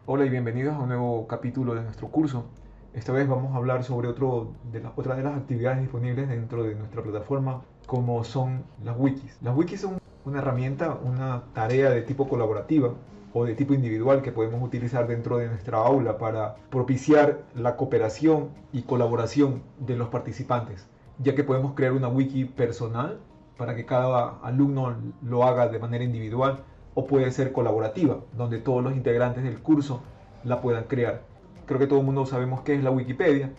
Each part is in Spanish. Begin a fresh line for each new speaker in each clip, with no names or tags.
Hola y bienvenidos a un nuevo capítulo de nuestro curso. Esta vez vamos a hablar sobre otra de las actividades disponibles dentro de nuestra plataforma, como son las wikis. Las wikis son una herramienta, una tarea de tipo colaborativa o de tipo individual que podemos utilizar dentro de nuestra aula para propiciar la cooperación y colaboración de los participantes, ya que podemos crear una wiki personal para que cada alumno lo haga de manera individual, o puede ser colaborativa, donde todos los integrantes del curso la puedan crear. Creo que todo el mundo sabemos qué es la Wikipedia.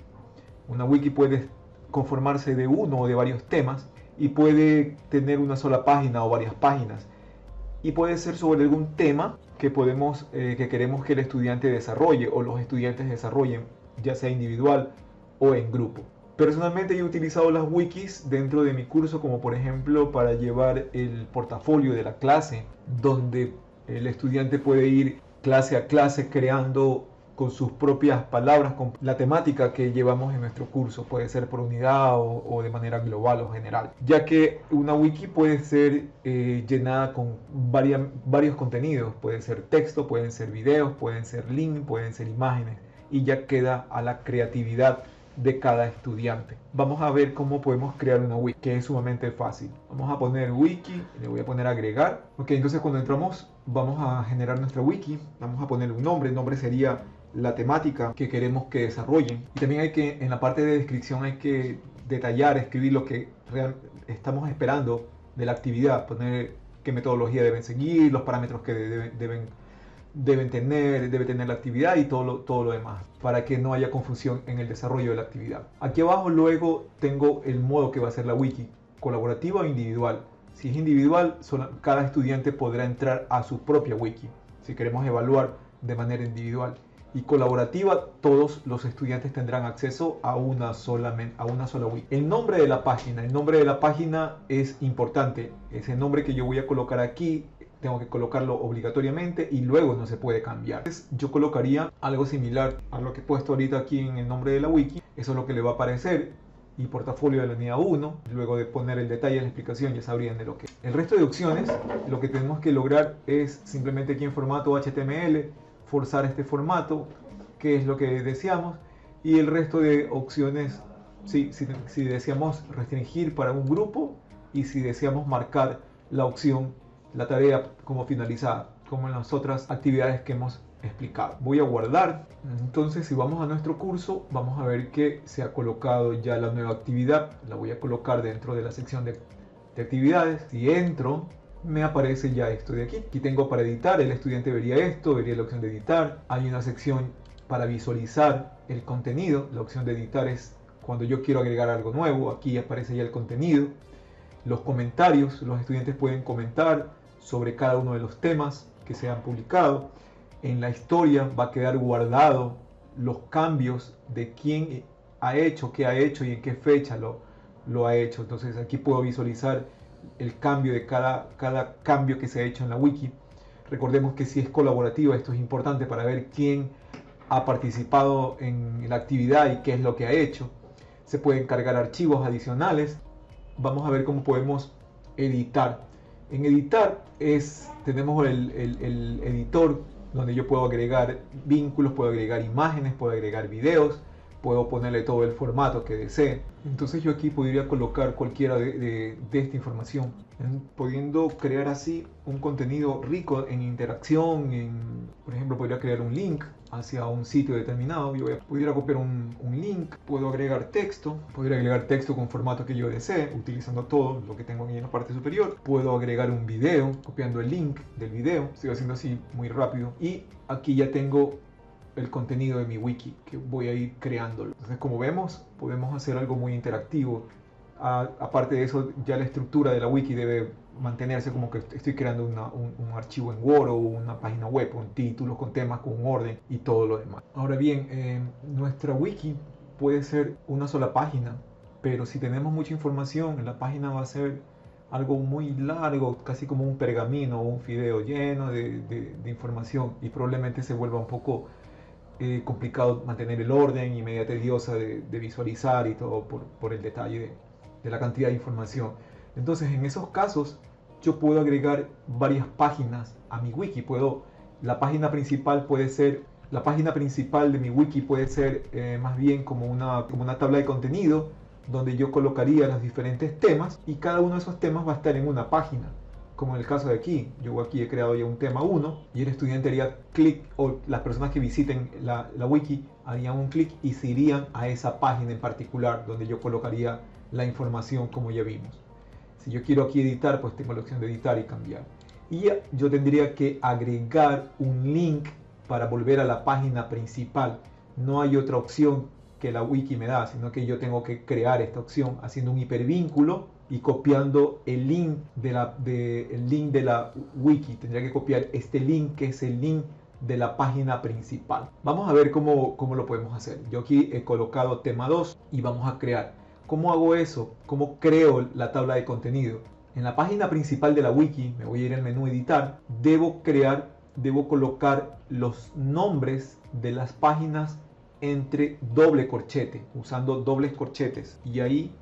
Una wiki puede conformarse de uno o de varios temas y puede tener una sola página o varias páginas. Y puede ser sobre algún tema que queremos que el estudiante desarrolle o los estudiantes desarrollen, ya sea individual o en grupo. Personalmente yo he utilizado las wikis dentro de mi curso, como por ejemplo para llevar el portafolio de la clase, donde el estudiante puede ir clase a clase creando con sus propias palabras con la temática que llevamos en nuestro curso. Puede ser por unidad o de manera global o general, ya que una wiki puede ser llenada con varios contenidos. Puede ser texto, pueden ser videos, pueden ser links, pueden ser imágenes, y ya queda a la creatividad de cada estudiante. Vamos a ver cómo podemos crear una wiki, que es sumamente fácil. Vamos a poner wiki, le voy a poner agregar. Ok, entonces cuando entramos vamos a generar nuestra wiki, vamos a poner un nombre. El nombre sería la temática que queremos que desarrollen. Y también en la parte de descripción hay que detallar, escribir lo que estamos esperando de la actividad, poner qué metodología deben seguir, los parámetros que debe tener la actividad y todo lo demás, para que no haya confusión en el desarrollo de la actividad. Aquí abajo luego tengo el modo que va a ser la wiki, colaborativa o individual. Si es individual, cada estudiante podrá entrar a su propia wiki, si queremos evaluar de manera individual. Y colaborativa, todos los estudiantes tendrán acceso a una sola wiki. El nombre de la página es importante. Ese nombre que yo voy a colocar aquí tengo que colocarlo obligatoriamente y luego no se puede cambiar. Entonces, yo colocaría algo similar a lo que he puesto ahorita aquí en el nombre de la wiki. Eso es lo que le va a aparecer. Y portafolio de la unidad 1. Luego de poner el detalle de la explicación ya sabrían de lo que es. El resto de opciones, lo que tenemos que lograr es simplemente aquí en formato HTML forzar este formato, que es lo que deseamos, y el resto de opciones, si deseamos restringir para un grupo y si deseamos marcar la tarea como finalizada, como en las otras actividades que hemos explicado. Voy a guardar. Entonces, si vamos a nuestro curso, vamos a ver que se ha colocado ya la nueva actividad. La voy a colocar dentro de la sección de actividades. Si entro, me aparece ya esto de aquí. Aquí tengo para editar, el estudiante vería esto, vería la opción de editar. Hay una sección para visualizar el contenido. La opción de editar es cuando yo quiero agregar algo nuevo. Aquí aparece ya el contenido. Los comentarios, los estudiantes pueden comentar sobre cada uno de los temas que se han publicado. En la historia va a quedar guardado los cambios de quién ha hecho, qué ha hecho y en qué fecha lo ha hecho. Entonces aquí puedo visualizar el cambio de cada cambio que se ha hecho en la wiki. Recordemos que si es colaborativa, esto es importante para ver quién ha participado en la actividad y qué es lo que ha hecho. Se pueden cargar archivos adicionales. Vamos a ver cómo podemos editar. En editar tenemos el editor donde yo puedo agregar vínculos, puedo agregar imágenes, puedo agregar videos, puedo ponerle todo el formato que desee. Entonces yo aquí podría colocar cualquiera de esta información, pudiendo crear así un contenido rico en interacción. Por ejemplo, podría crear un link hacia un sitio determinado. Pudiera copiar un link, puedo agregar texto, podría agregar texto con formato que yo desee, utilizando todo lo que tengo aquí en la parte superior. Puedo agregar un video, copiando el link del video. Estoy haciendo así muy rápido. Y aquí ya tengo el contenido de mi wiki que voy a ir creándolo. Entonces, como vemos, podemos hacer algo muy interactivo. Aparte de eso, ya la estructura de la wiki debe mantenerse como que estoy creando un archivo en Word o una página web con títulos, con temas, con un orden y todo lo demás. Ahora bien, nuestra wiki puede ser una sola página, pero si tenemos mucha información, la página va a ser algo muy largo, casi como un pergamino o un fideo lleno de información, y probablemente se vuelva un poco complicado mantener el orden y media tediosa de visualizar y todo por el detalle de la cantidad de información. Entonces, en esos casos, yo puedo agregar varias páginas a mi wiki. La página principal puede ser La página principal de mi wiki puede ser más bien como una tabla de contenido donde yo colocaría los diferentes temas y cada uno de esos temas va a estar en una página. Como en el caso de aquí, yo aquí he creado ya un tema 1 y el estudiante haría clic, o las personas que visiten la wiki harían un clic y se irían a esa página en particular donde yo colocaría la información como ya vimos. Si yo quiero aquí editar, pues tengo la opción de editar y cambiar. Y yo tendría que agregar un link para volver a la página principal. No hay otra opción que la wiki me da, sino que yo tengo que crear esta opción haciendo un hipervínculo y copiando el link de la wiki. Tendría que copiar este link, que es el link de la página principal. Vamos a ver cómo lo podemos hacer. Yo aquí he colocado tema 2 y vamos a crear. ¿Cómo hago eso? ¿Cómo creo la tabla de contenido? En la página principal de la wiki, me voy a ir al menú editar, debo colocar los nombres de las páginas entre doble corchete, usando dobles corchetes, y ahí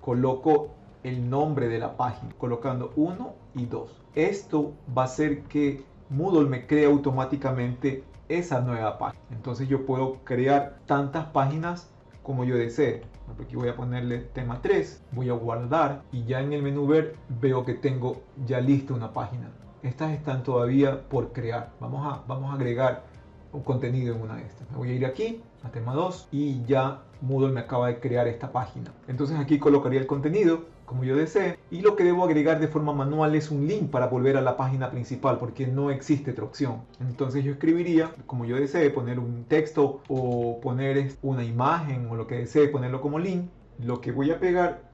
coloco el nombre de la página, colocando 1 y 2. Esto va a hacer que Moodle me cree automáticamente esa nueva página. Entonces yo puedo crear tantas páginas como yo desee. Aquí voy a ponerle tema 3, voy a guardar y ya en el menú ver veo que tengo ya lista una página. Estas están todavía por crear. Vamos a agregar un contenido en una de estas. Me voy a ir aquí a tema 2 y ya Moodle me acaba de crear esta página. Entonces aquí colocaría el contenido como yo desee y lo que debo agregar de forma manual es un link para volver a la página principal, porque no existe otra opción. Entonces yo escribiría como yo desee, poner un texto o poner una imagen o lo que desee, ponerlo como link. Lo que voy a pegar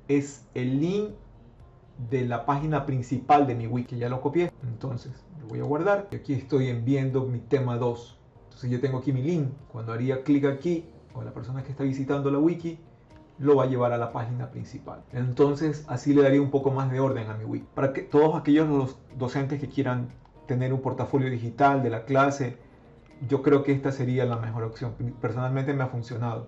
es el link de la página principal de mi wiki. Ya lo copié, entonces lo voy a guardar y aquí estoy enviando mi tema 2. Entonces yo tengo aquí mi link. Cuando haría clic aquí, o la persona que está visitando la wiki lo va a llevar a la página principal. Entonces así le daría un poco más de orden a mi wiki, para que todos aquellos los docentes que quieran tener un portafolio digital de la clase, yo creo que esta sería la mejor opción. Personalmente me ha funcionado.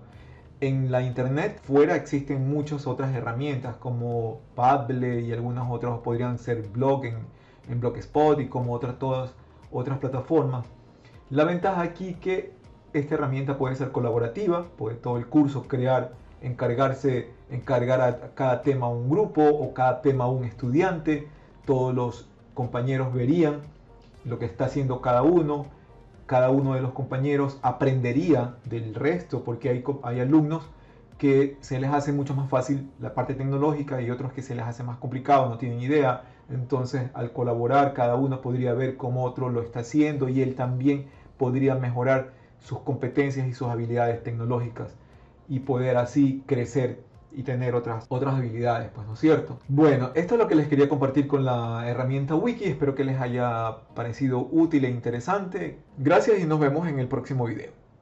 En la internet fuera existen muchas otras herramientas como Padlet y algunas otras podrían ser blog en Blogspot y como todas otras plataformas. La ventaja aquí que esta herramienta puede ser colaborativa, puede todo el curso encargar a cada tema a un grupo o cada tema a un estudiante. Todos los compañeros verían lo que está haciendo cada uno de los compañeros aprendería del resto, porque hay alumnos que se les hace mucho más fácil la parte tecnológica y otros que se les hace más complicado, no tienen idea. Entonces al colaborar cada uno podría ver cómo otro lo está haciendo y él también podría mejorar sus competencias y sus habilidades tecnológicas y poder así crecer y tener otras habilidades, pues, ¿no es cierto? Bueno, esto es lo que les quería compartir con la herramienta Wiki. Espero que les haya parecido útil e interesante. Gracias y nos vemos en el próximo video.